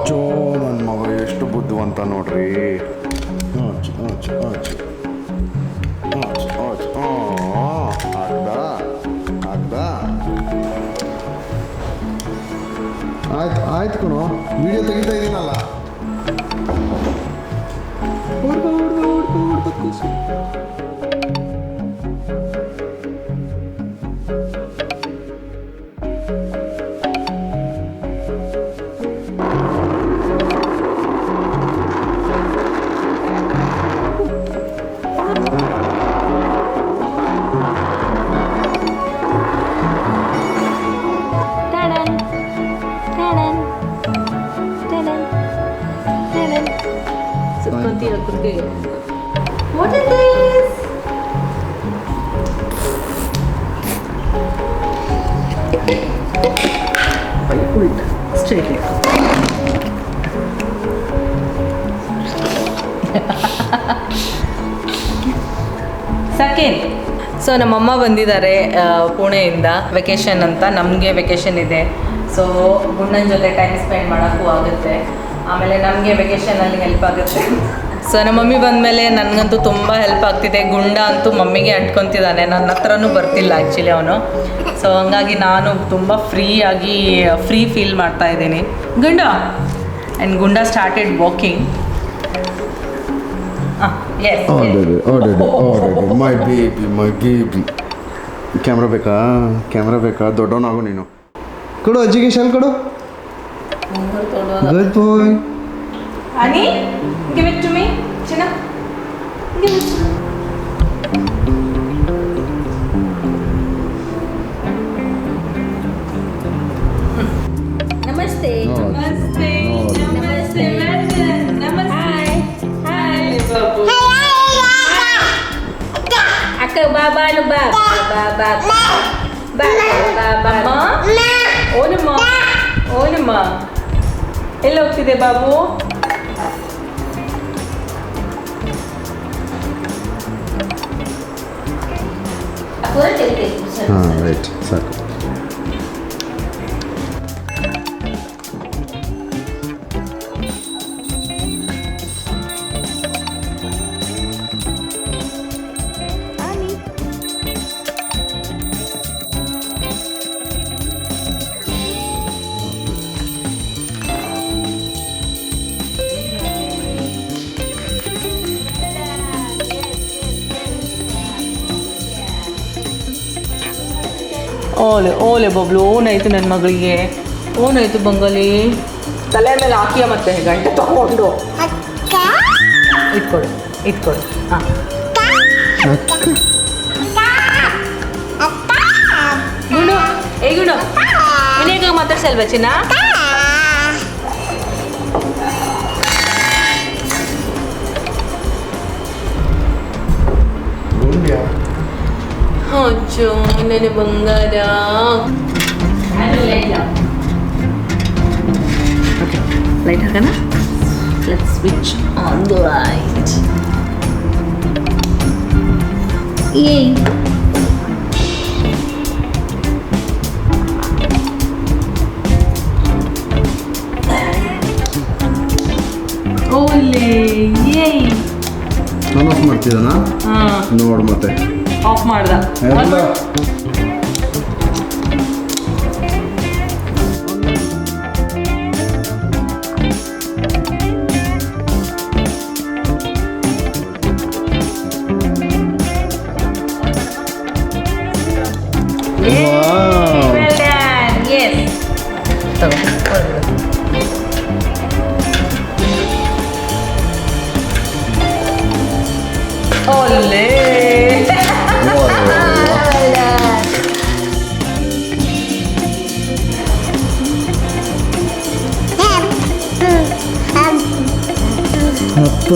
ಚೋ ನನ್ನ ಮಗ ಎಷ್ಟು ಬುದ್ಧಿವಂತ ನೋಡ್ರಿ. ಆಯ್ತು ಕಣೋ, ವಿಡಿಯೋ ತೆಗಿತಾ ಇದ್ದೀನಲ್ಲ. What is this? I pulled straight like. Second. So ನಮ್ಮಮ್ಮ ಬಂದಿದ್ದಾರೆ ಪುಣೆಯಿಂದ ವೆಕೇಷನ್ ಅಂತ. ನಮಗೆ ವೆಕೇಷನ್ ಇದೆ, ಸೊ ಗುಂಡನ ಜೊತೆ ಟೈಮ್ ಸ್ಪೆಂಡ್ ಮಾಡೋಕ್ಕೂ ಆಗುತ್ತೆ, ಆಮೇಲೆ ನಮಗೆ ವೆಕೇಷನಲ್ಲಿ ಹೆಲ್ಪ್ ಆಗುತ್ತೆ. ಸೊ ನಮ್ಮ ಮಮ್ಮಿ ಬಂದಮೇಲೆ ನನಗಂತೂ ತುಂಬ ಹೆಲ್ಪ್ ಆಗ್ತಿದೆ. ಗುಂಡ ಅಂತೂ ಮಮ್ಮಿಗೆ ಅಂಟ್ಕೊತಿದ್ದಾನೆ, ನನ್ನ ಹತ್ರನೂ ಬರ್ತಿಲ್ಲ ಆ್ಯಕ್ಚುಲಿ ಅವನು. ಸೊ ಹಂಗಾಗಿ ನಾನು ತುಂಬ ಫ್ರೀ ಫೀಲ್ ಮಾಡ್ತಾ ಇದ್ದೀನಿ. Gunda and Gunda started walking. My baby. Camera ಬೇಕಾ? ದೊಡ್ಡವನಾಗು ನೀನು. ಕೊಡು ಅಜ್ಜಿಗೆ ಶಾಲ್ ಕೊಡು. Goodbye. Ani, give it to me. China, give it to me. Namaste. Namaste. Namaste. Namaste. Hi. Babu. Akka baba no baba. Baba. Baba. Onuma. ಎಲ್ಲಿ ಹೋಗ್ತಿದೆ Babu? Right, ಸಾಕು. ಓಲೆ ಬಬ್ಲು, ಓನಾಯ್ತು ನನ್ನ ಮಗಳಿಗೆ, ಓನಾಯ್ತು ಬಂಗಾಲಿ. ತಲೆ ಮೇಲೆ ಹಾಕಿಯ ಮತ್ತೆ ಗಂಟೆ ತಗೊಂಡು ಇಟ್ಕೊಡು. ಹಾಂ, ಗುಂಡು ಗುಂಡು ವಿನಯಗ ಮಾತಾಡ್ಸಲ್ವಾ ಚಿನ್ನ? ಅಚ್ಚೋ ನನ್ನ ಬಂಗಾರ. ಲೈಟ್ ಹಾಕೋಣ. Let's switch on the light. ಓಲೆ ನಾನು ಆಫ್ ಮಾಡ್ತಿದ್ದಾನಾ? ನೋಡು ಮತ್ತೆ ಆಫ್ ಮಾಡ್ದ. Well done. Yes. Ole. ಅಪ್ಪ